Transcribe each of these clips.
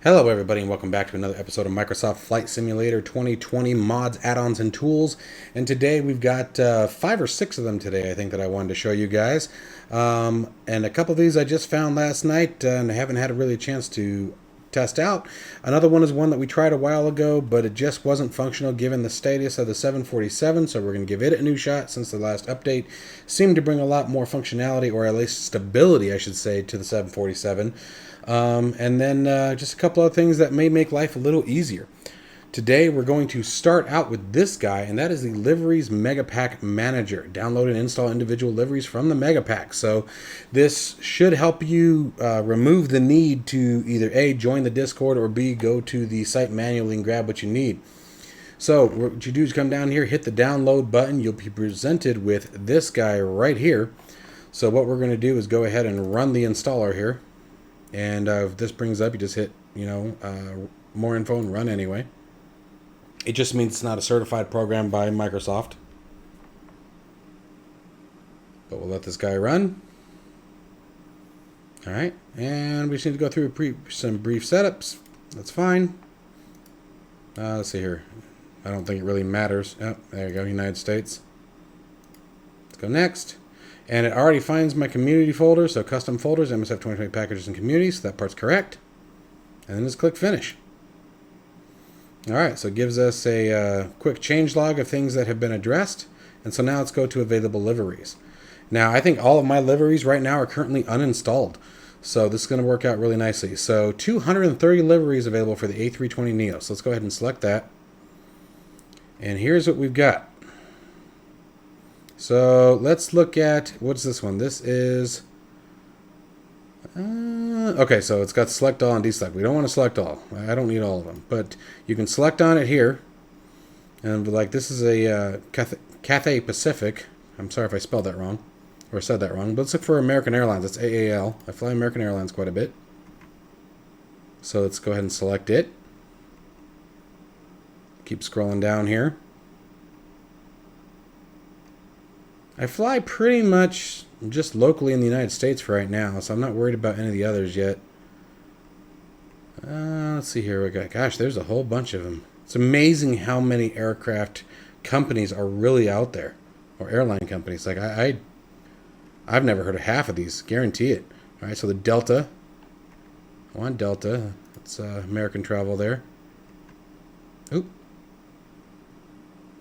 Hello everybody and welcome back to another episode of Microsoft Flight Simulator 2020 mods, add-ons, and tools. And today we've got 5 or 6 of them today, I think, that I wanted to show you guys. And a couple of these I just found last night and I haven't had really a chance to test out. Another one is one that we tried a while ago, but it just wasn't functional given the status of the 747, so we're going to give it a new shot since the last update seemed to bring a lot more functionality, or at least stability, I should say, to the 747. And then just a couple of things that may make life a little easier. Today we're going to start out with this guy, and that is the Liveries Mega Pack Manager. Download and install individual liveries from the Mega Pack. So this should help you remove the need to either A, join the Discord, or B, go to the site manually and grab what you need. So what you do is come down here, hit the download button. You'll be presented with this guy right here. So what we're going to do is go ahead and run the installer here. And if this brings up, you just hit, more info and run anyway. It just means it's not a certified program by Microsoft. But we'll let this guy run. All right. And we just need to go through some brief setups. That's fine. Let's see here. I don't think it really matters. Oh, there you go, United States. Let's go next. And it already finds my community folder, so custom folders, MSF 2020 packages and communities. So that part's correct. And then just click finish. All right, so it gives us a quick changelog of things that have been addressed. And so now let's go to available liveries. Now, I think all of my liveries right now are currently uninstalled. So this is going to work out really nicely. So 230 liveries available for the A320neo. So let's go ahead and select that. And here's what we've got. So let's look at, what's this one? This is, okay, so it's got select all and deselect. We don't want to select all. I don't need all of them. But you can select on it here. And like, this is a Cathay Pacific. I'm sorry if I spelled that wrong or said that wrong. But let's look for American Airlines. It's AAL. I fly American Airlines quite a bit. So let's go ahead and select it. Keep scrolling down here. I fly pretty much just locally in the United States for right now, so I'm not worried about any of the others yet. Let's see here. We got, gosh, there's a whole bunch of them. It's amazing how many aircraft companies are really out there, or airline companies. Like I've never heard of half of these. Guarantee it. All right, so the Delta. I want Delta. That's American Travel there. Oop.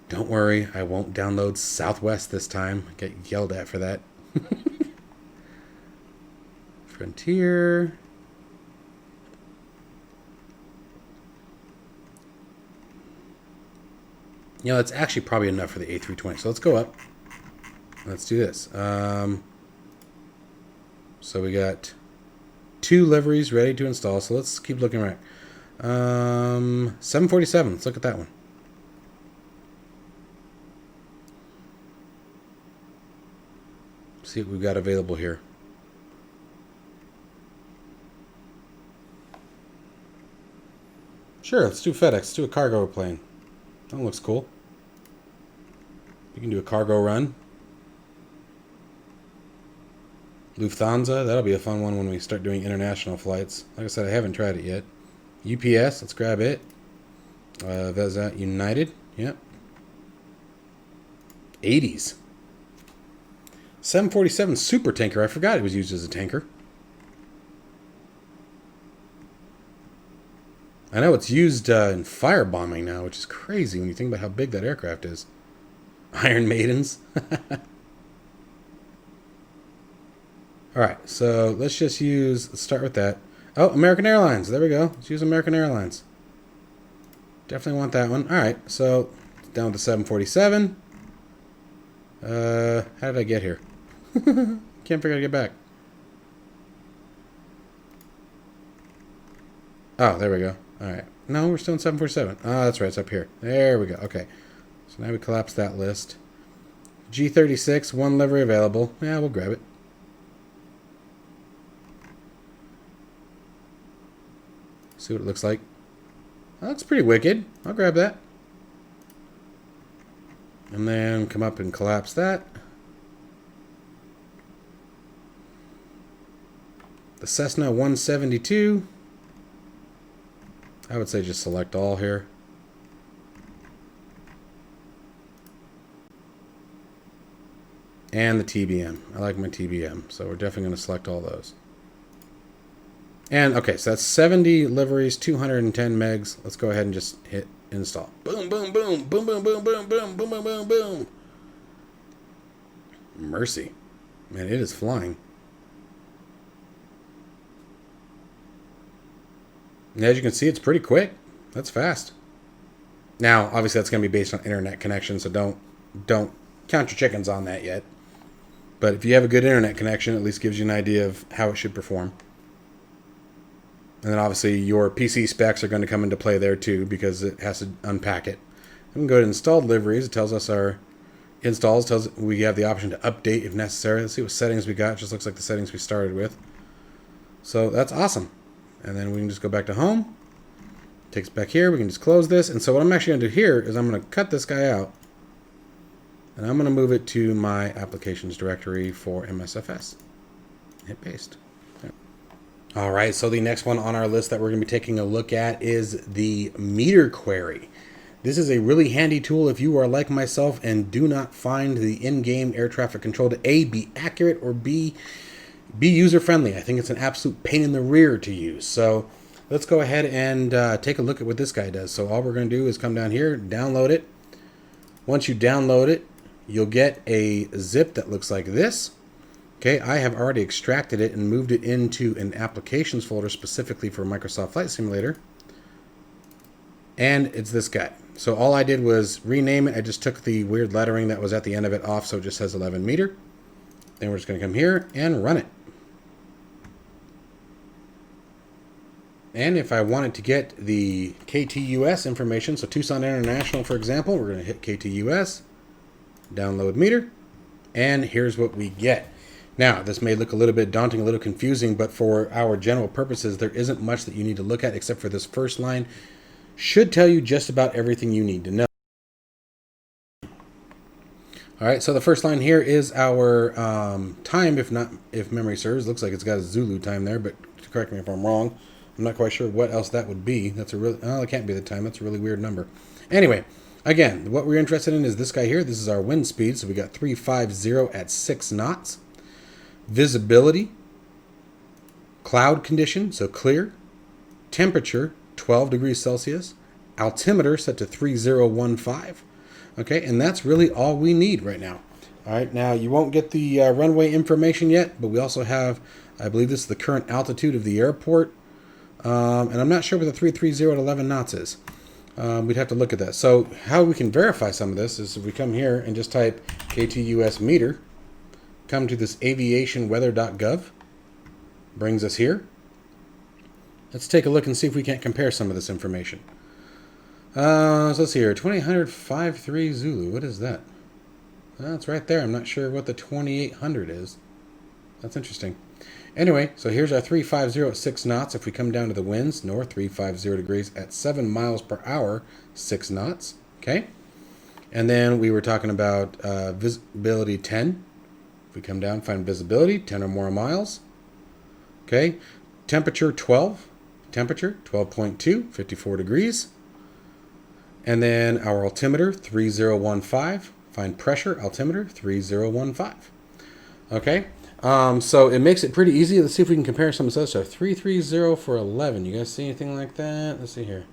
Don't worry, I won't download Southwest this time. I get yelled at for that. Frontier. It's actually probably enough for the A320. So let's go up. Let's do this. So we got 2 liveries ready to install. So let's keep looking right. 747. Let's look at that one. See what we've got available here. Sure, let's do FedEx. Let's do a cargo plane. That looks cool. You can do a cargo run. Lufthansa, that'll be a fun one when we start doing international flights. Like I said, I haven't tried it yet. UPS, let's grab it. That's that. United, yep. 80s. 747 super tanker. I forgot it was used as a tanker. I know it's used in firebombing now, which is crazy when you think about how big that aircraft is. Iron Maidens. Alright, so let's just let's start with that. Oh, American Airlines. There we go. Let's use American Airlines. Definitely want that one. Alright, so down to 747. How did I get here? Can't figure out how to get back. Oh, there we go. Alright. No, we're still in 747. Oh, that's right. It's up here. There we go. Okay. So now we collapse that list. G36, 1 livery available. Yeah, we'll grab it. See what it looks like. That looks pretty wicked. I'll grab that. And then come up and collapse that. The Cessna 172. I would say just select all here. And the TBM. I like my TBM, so we're definitely going to select all those. And okay, so that's 70 liveries, 210 megs. Let's go ahead and just hit install. Boom, boom, boom, boom, boom, boom, boom, boom, boom, boom, boom, boom. Mercy. Man, it is flying. And as you can see, it's pretty quick. That's fast. Now, obviously, that's going to be based on internet connection, so don't count your chickens on that yet. But if you have a good internet connection, it at least gives you an idea of how it should perform. And then obviously your PC specs are going to come into play there too, because it has to unpack it. We can go to installed liveries. It tells us our installs. Tells we have the option to update if necessary. Let's see what settings we got. It just looks like the settings we started with. So that's awesome. And then we can just go back to home. Takes us back here. We can just close this. And so what I'm actually going to do here is I'm going to cut this guy out. And I'm going to move it to my applications directory for MSFS. Hit paste. All right, so the next one on our list that we're going to be taking a look at is the Metar Query. This is a really handy tool if you are like myself and do not find the in-game air traffic control to A, be accurate, or B, be user-friendly. I think it's an absolute pain in the rear to use. So let's go ahead and take a look at what this guy does. So all we're going to do is come down here, download it. Once you download it, you'll get a zip that looks like this. Okay, I have already extracted it and moved it into an applications folder specifically for Microsoft Flight Simulator. And it's this guy. So all I did was rename it. I just took the weird lettering that was at the end of it off, so it just says 11 meter. Then we're just going to come here and run it. And if I wanted to get the KTUS information, so Tucson International, for example, we're going to hit KTUS, download meter, and here's what we get. Now, this may look a little bit daunting, a little confusing, but for our general purposes, there isn't much that you need to look at except for this first line. Should tell you just about everything you need to know. All right, so the first line here is our time, if memory serves. Looks like it's got a Zulu time there, but correct me if I'm wrong. I'm not quite sure what else that would be. That's a really, oh, it can't be the time. That's a really weird number. Anyway, again, what we're interested in is this guy here. This is our wind speed. So we got 350 at 6 knots. Visibility, cloud condition, so clear, temperature, 12 degrees Celsius, altimeter set to 3015. Okay, and that's really all we need right now. All right, now you won't get the runway information yet, but we also have, I believe this is the current altitude of the airport. And I'm not sure what the 330 at 11 knots is. We'd have to look at that. So how we can verify some of this is if we come here and just type KTUS meter, come to this aviationweather.gov, brings us here. Let's take a look and see if we can't compare some of this information. So let's see here, 2800.53 Zulu, what is that? That's right there. I'm not sure what the 2800 is. That's interesting. Anyway, so here's our 350 at 6 knots. If we come down to the winds, north, 350 degrees at 7 miles per hour, 6 knots. Okay. And then we were talking about visibility 10. If we come down, find visibility, 10 or more miles. Okay. Temperature 12. Temperature 12.2, 54 degrees. And then our altimeter, 3015. Find pressure, altimeter, 3015. Okay. So it makes it pretty easy. Let's see if we can compare some of this other stuff. 330 for 11. You guys see anything like that? Let's see here.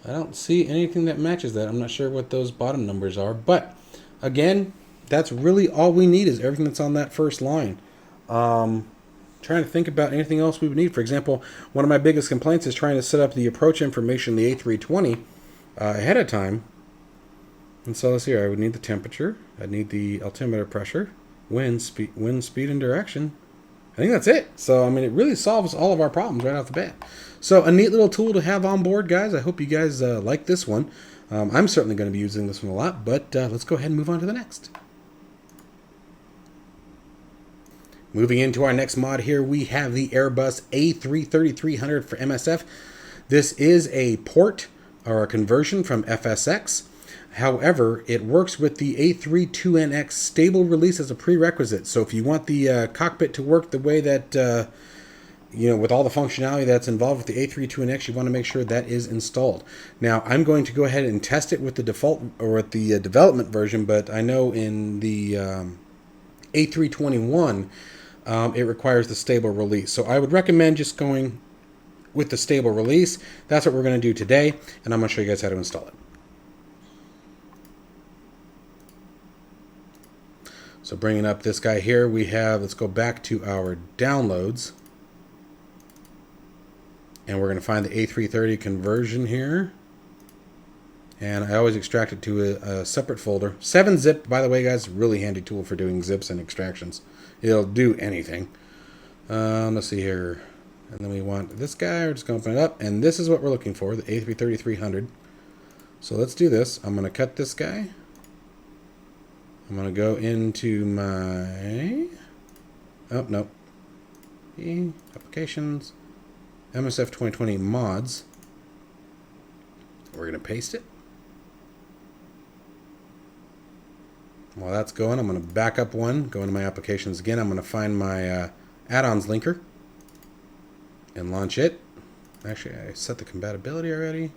I don't see anything that matches that. I'm not sure what those bottom numbers are. But, again, that's really all we need is everything that's on that first line. Trying to think about anything else we would need. For example, one of my biggest complaints is trying to set up the approach information, the A320, ahead of time. And so let's see here. I would need the temperature. I'd need the altimeter pressure, wind speed, and direction. I think that's it. So, I mean, it really solves all of our problems right off the bat. So, a neat little tool to have on board, guys. I hope you guys like this one. I'm certainly going to be using this one a lot, but let's go ahead and move on to the next. Moving into our next mod here, we have the Airbus A330-300 for MSF. This is a port or a conversion from FSX. However, it works with the A32NX stable release as a prerequisite. So if you want the cockpit to work the way that, with all the functionality that's involved with the A32NX, you want to make sure that is installed. Now, I'm going to go ahead and test it with the default or with the development version, but I know in the A321, it requires the stable release. So I would recommend just going with the stable release. That's what we're going to do today, and I'm going to show you guys how to install it. So bringing up this guy here, we have, let's go back to our downloads. And we're going to find the A330 conversion here. And I always extract it to a separate folder. 7-zip, by the way, guys, really handy tool for doing zips and extractions. It'll do anything. Let's see here. And then we want this guy. We're just going to open it up. And this is what we're looking for, the A330-300. So let's do this. I'm going to cut this guy. I'm going to go into my... Oh, no. Applications. MSF 2020 mods. We're going to paste it. While that's going, I'm going to back up one, go into my applications again. I'm going to find my add-ons linker and launch it. Actually, I set the compatibility already.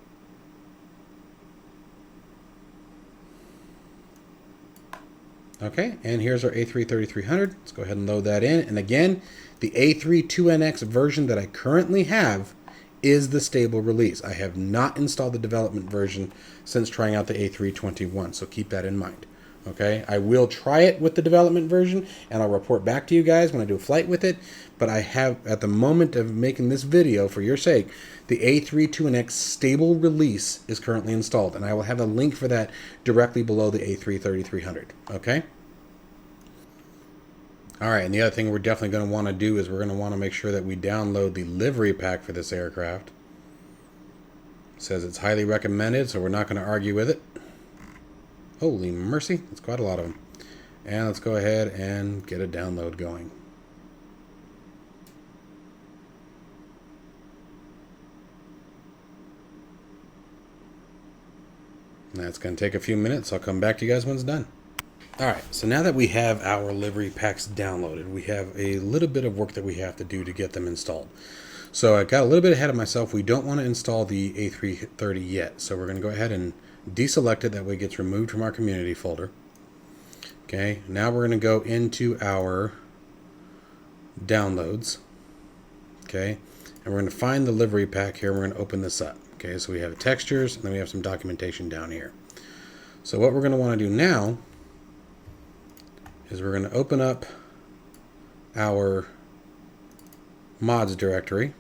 Okay, and here's our A330-300. Let's go ahead and load that in. And again, the A32NX version that I currently have is the stable release. I have not installed the development version since trying out the A321, so keep that in mind. Okay, I will try it with the development version, and I'll report back to you guys when I do a flight with it. But I have, at the moment of making this video, for your sake, the A32NX stable release is currently installed, and I will have a link for that directly below the A330-300. Okay? All right, and the other thing we're definitely going to want to do is we're going to want to make sure that we download the livery pack for this aircraft. It says it's highly recommended, so we're not going to argue with it. Holy mercy, that's quite a lot of them. And let's go ahead and get a download going. That's going to take a few minutes. I'll come back to you guys when it's done. Alright, so now that we have our livery packs downloaded, we have a little bit of work that we have to do to get them installed. So I got a little bit ahead of myself. We don't want to install the A330 yet. So we're going to go ahead and deselect it. That way it gets removed from our community folder. Okay, now we're going to go into our downloads. Okay, and we're going to find the livery pack here. We're going to open this up. Okay, so we have textures, and then we have some documentation down here. So what we're going to want to do now is we're going to open up our mods directory,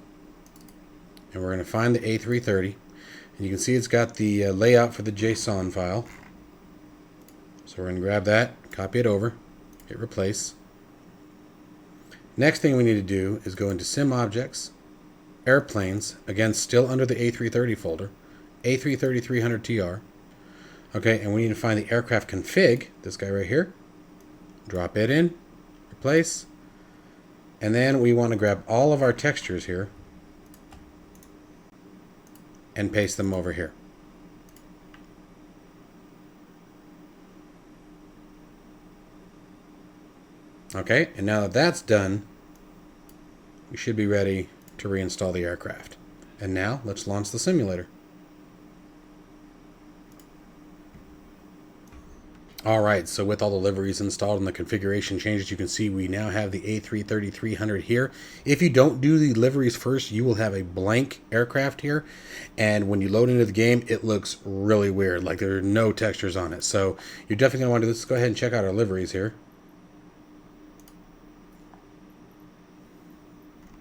and we're going to find the A330, and you can see it's got the layout for the JSON file. So we're going to grab that, copy it over, hit replace. Next thing we need to do is go into Sim Objects, Airplanes, again still under the A330 folder, A330-300TR. Okay, and we need to find the aircraft config, this guy right here. Drop it in, replace, and then we want to grab all of our textures here and paste them over here. Okay, and now that that's done, we should be ready to reinstall the aircraft. And now let's launch the simulator. Alright, so with all the liveries installed and the configuration changes, you can see we now have the A330-300 here. If you don't do the liveries first, you will have a blank aircraft here. And when you load into the game, it looks really weird. Like there are no textures on it. So you're definitely going to want to do this. Let's go ahead and check out our liveries here.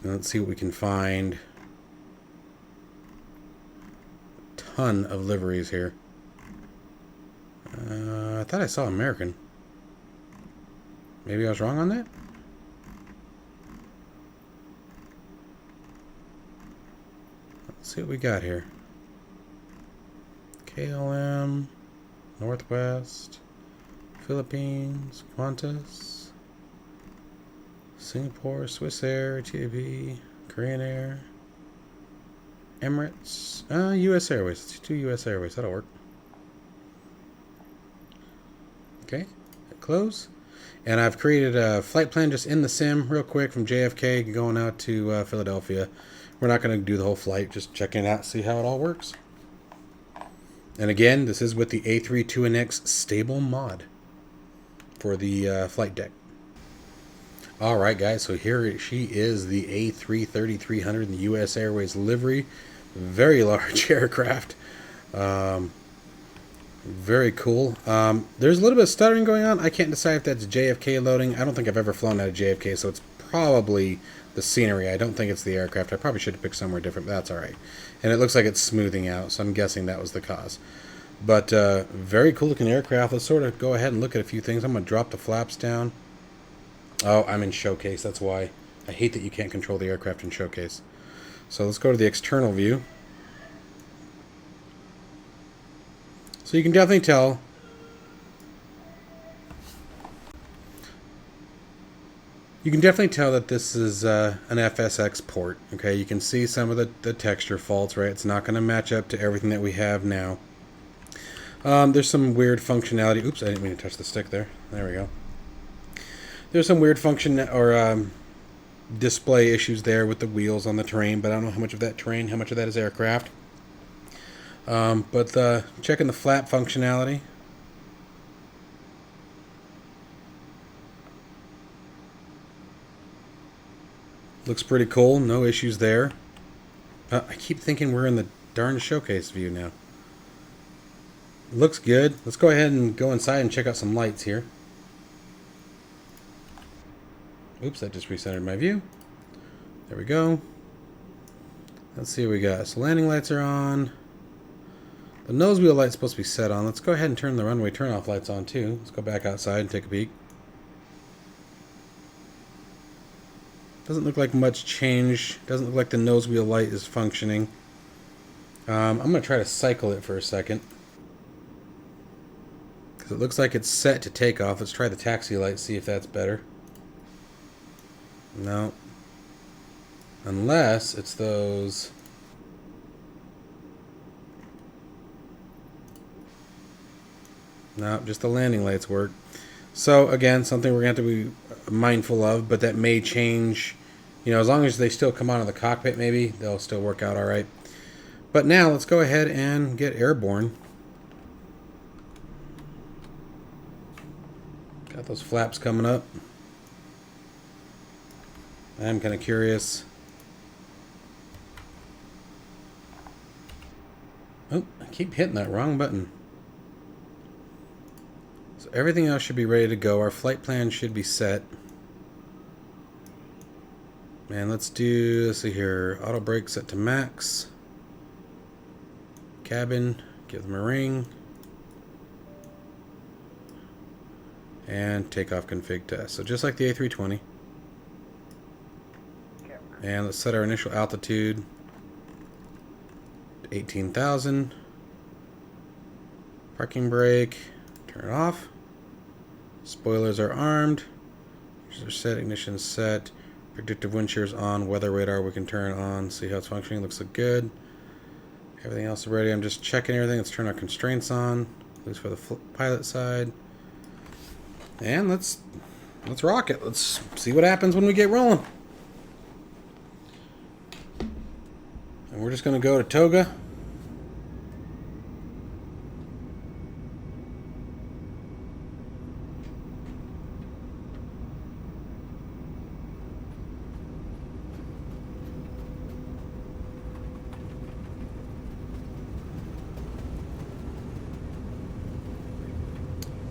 And let's see what we can find. A ton of liveries here. I thought I saw American. Maybe I was wrong on that? Let's see what we got here. KLM, Northwest, Philippines, Qantas, Singapore, Swiss Air, TAP, Korean Air, Emirates, US Airways. Let's do 2 US Airways. That'll work. Okay, hit close. And I've created a flight plan just in the sim real quick from JFK going out to Philadelphia. We're not going to do the whole flight, just checking it out, see how it all works. And again, this is with the A32NX stable mod for the flight deck. Alright guys, so here she is, the A330-300 in the US Airways livery. Very large aircraft. Very cool. There's a little bit of stuttering going on. I can't decide if that's JFK loading. I don't think I've ever flown out of JFK, so it's probably the scenery. I don't think it's the aircraft. I probably should have picked somewhere different, but that's alright. And it looks like it's smoothing out, so I'm guessing that was the cause. But very cool looking aircraft. Let's sort of go ahead and look at a few things. I'm going to drop the flaps down. Oh, I'm in Showcase. That's why. I hate that you can't control the aircraft in Showcase. So let's go to the external view. So you can definitely tell that this is an FSX port. Okay, you can see some of the texture faults, right? It's not going to match up to everything that we have now. There's some weird functionality. Oops, I didn't mean to touch the stick there. There we go. There's some weird function or display issues there with the wheels on the terrain, but I don't know how much of that terrain, how much of that is aircraft. But checking the flap functionality. Looks pretty cool. No issues there. I keep thinking we're in the darn Showcase view now. Looks good. Let's go ahead and go inside and check out some lights here. Oops, that just recentered my view. There we go. Let's see what we got. So landing lights are on. The nose wheel light's supposed to be set on. Let's go ahead and turn the runway turn-off lights on too. Let's go back outside and take a peek. Doesn't look like much change. Doesn't look like the nose wheel light is functioning. I'm going to try to cycle it for a second. Because it looks like it's set to take off. Let's try the taxi light, see if that's better. No. Unless it's those... No, just the landing lights work. So again, something we're going to have to be mindful of, but that may change. You know, as long as they still come out of the cockpit, maybe they'll still work out all right. But now let's go ahead and get airborne. Got those flaps coming up. I'm kind of curious. Oh, I keep hitting that wrong button. So everything else should be ready to go. Our flight plan should be set. And let's see here. Auto brake set to max. Cabin, give them a ring. And takeoff config test. So just like the A320. And let's set our initial altitude to 18,000. Parking brake, turn it off. Spoilers are armed. User set, ignition set. Predictive wind shear is on. Weather radar we can turn on. See how it's functioning. Looks good. Everything else is ready. I'm just checking everything. Let's turn our constraints on. At least for the pilot side. And let's rock it. Let's see what happens when we get rolling. And we're just going to go to Toga.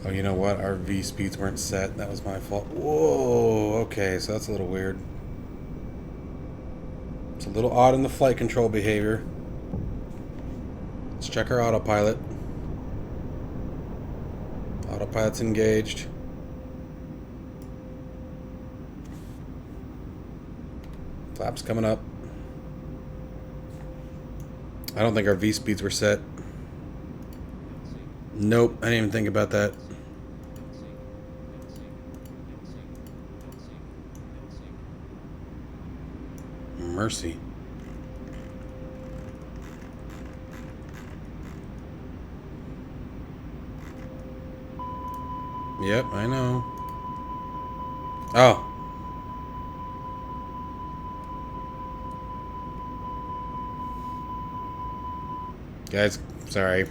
Oh, you know what? Our V speeds weren't set. That was my fault. Whoa, okay, so that's a little weird. It's a little odd in the flight control behavior. Let's check our autopilot. Autopilot's engaged. Flaps coming up. I don't think our V speeds were set. Nope, I didn't even think about that. Mercy. Yep, I know. Oh. Guys, sorry.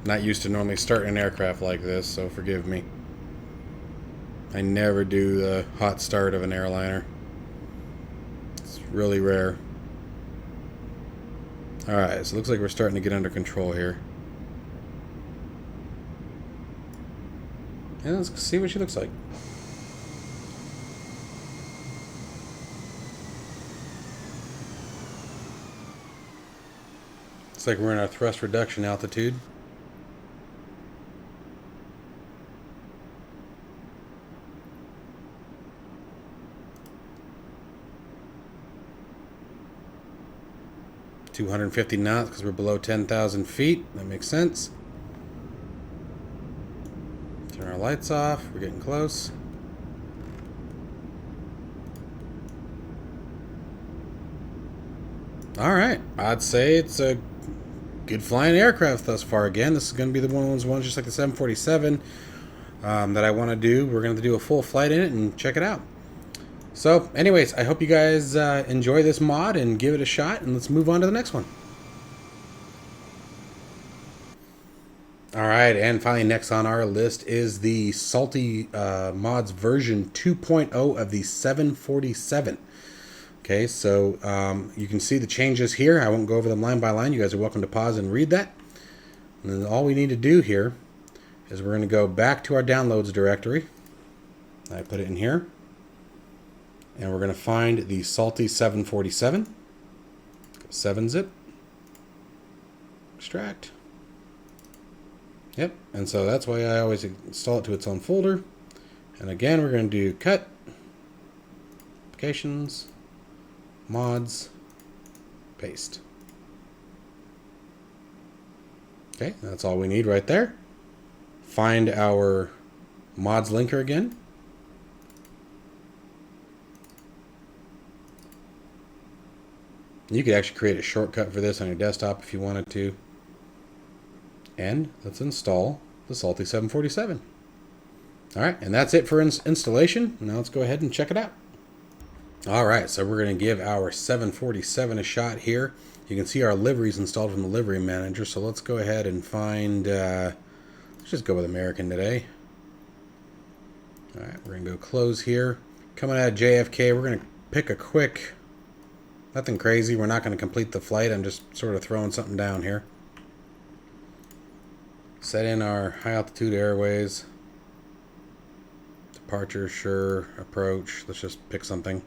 Not used to normally starting an aircraft like this, so forgive me. I never do the hot start of an airliner. It's really rare. Alright, so it looks like we're starting to get under control here. And let's see what she looks like. Looks like we're in our thrust reduction altitude. $250 knots because we're below 10,000 feet. That makes sense. Turn our lights off. We're getting close. Alright, I'd say it's a good flying aircraft thus far. Again, this is going to be the ones just like the 747 that I want to do. We're going to do a full flight in it and check it out. So, anyways, I hope you guys enjoy this mod and give it a shot, and let's move on to the next one. Alright, and finally next on our list is the SaltyMods version 2.0 of the 747. Okay, so you can see the changes here. I won't go over them line by line. You guys are welcome to pause and read that. And then all we need to do here is we're going to go back to our downloads directory. I put it in here. And we're going to find the Salty 747. 7-zip. Extract. Yep, and so that's why I always install it to its own folder. And again, we're going to do cut, applications, mods, paste. Okay, that's all we need right there. Find our mods linker again. You could actually create a shortcut for this on your desktop if you wanted to. And let's install the Salty 747. Alright, and that's it for installation. Now let's go ahead and check it out. Alright, so we're going to give our 747 a shot here. You can see our liveries installed from the livery manager. So let's go ahead and find, let's just go with American today. Alright, we're going to go close here. Coming out of JFK, we're going to pick a quick... Nothing crazy. We're not going to complete the flight. I'm just sort of throwing something down here. Set in our high altitude airways. Departure, sure. Approach. Let's just pick something.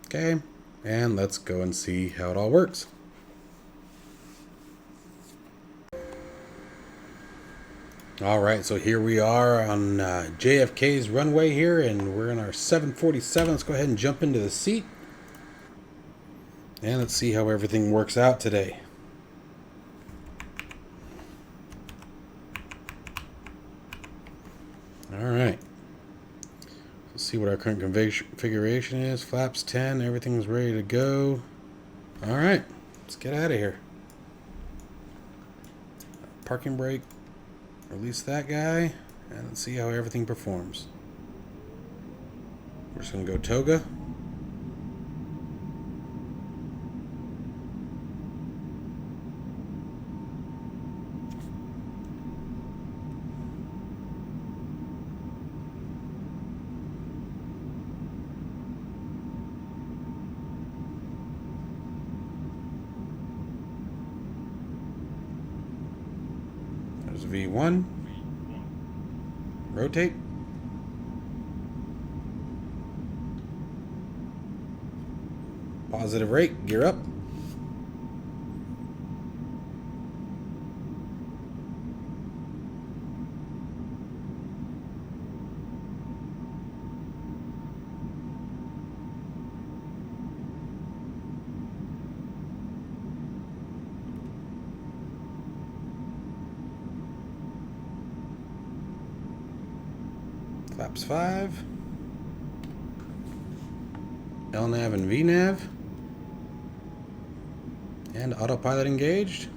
Okay. And let's go and see how it all works. Alright, so here we are on JFK's runway here, and we're in our 747. Let's go ahead and jump into the seat. And let's see how everything works out today. Alright. Let's see what our current configuration is. Flaps 10, everything's ready to go. Alright, let's get out of here. Parking brake. Release that guy. And let's see how everything performs. We're just going to go toga. There's V1. Rotate. Positive rate. Gear up. Flaps 5. LNAV and VNAV. And autopilot engaged.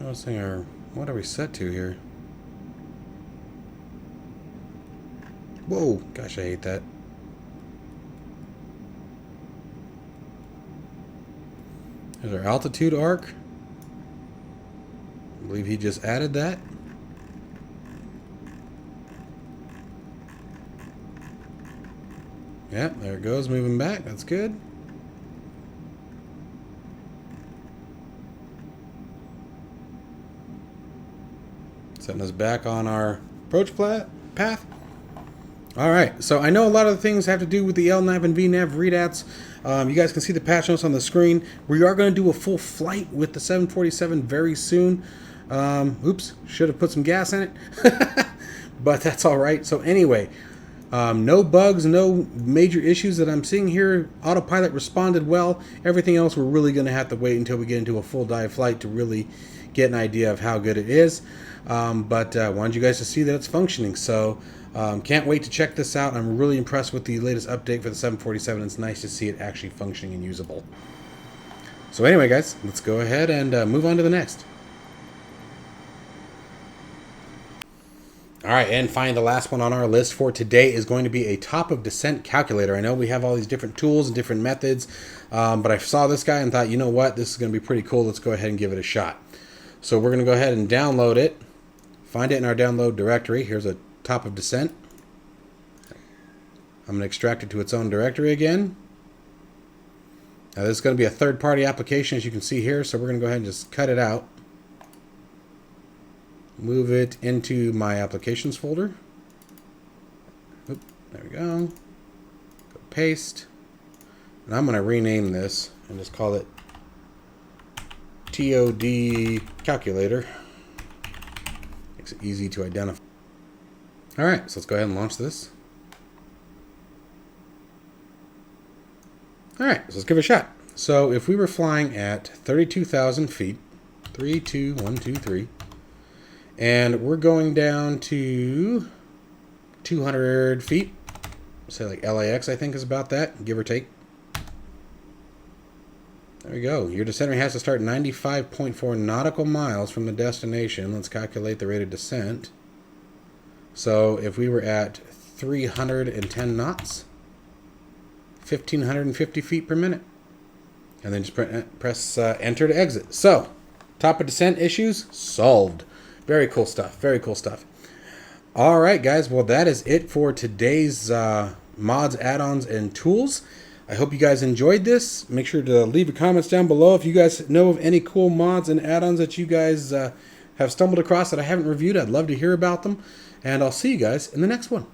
Noticing our, what are we set to here? Whoa, gosh, I hate that. There's our altitude arc. I believe he just added that. Yep, there it goes, moving back. That's good. Setting us back on our approach path. All right, so I know a lot of the things have to do with the LNAV and VNAV readouts. You guys can see the patch notes on the screen. We are going to do a full flight with the 747 very soon. Oops, should have put some gas in it, but that's all right. So anyway, no bugs, no major issues that I'm seeing here. Autopilot responded well. Everything else, we're really going to have to wait until we get into a full dive flight to really get an idea of how good it is. But I wanted you guys to see that it's functioning. So can't wait to check this out. I'm really impressed with the latest update for the 747. It's nice to see it actually functioning and usable. So anyway, guys, let's go ahead and move on to the next. All right, and finally, the last one on our list for today is going to be a top of descent calculator. I know we have all these different tools and different methods, but I saw this guy and thought, you know what, this is going to be pretty cool. Let's go ahead and give it a shot. So we're going to go ahead and download it, find it in our download directory. Here's a top of descent. I'm going to extract it to its own directory again. Now this is going to be a third-party application, as you can see here, so we're going to go ahead and just cut it out. Move it into my applications folder. Oop, there we go. Go paste. And I'm going to rename this and just call it TOD calculator. Makes it easy to identify. Alright, so let's go ahead and launch this. Alright, so let's give it a shot. So if we were flying at 32,000 feet, 3, 2, 1, 2, 3, and we're going down to 200 feet, say like LAX I think is about that, give or take. There we go. Your descent rate has to start 95.4 nautical miles from the destination. Let's calculate the rate of descent. So if we were at 310 knots, 1,550 feet per minute. And then just press enter to exit. So, top of descent issues solved. Very cool stuff. Very cool stuff. All right, guys. Well, that is it for today's mods, add-ons, and tools. I hope you guys enjoyed this. Make sure to leave your comments down below if you guys know of any cool mods and add-ons that you guys have stumbled across that I haven't reviewed. I'd love to hear about them. And I'll see you guys in the next one.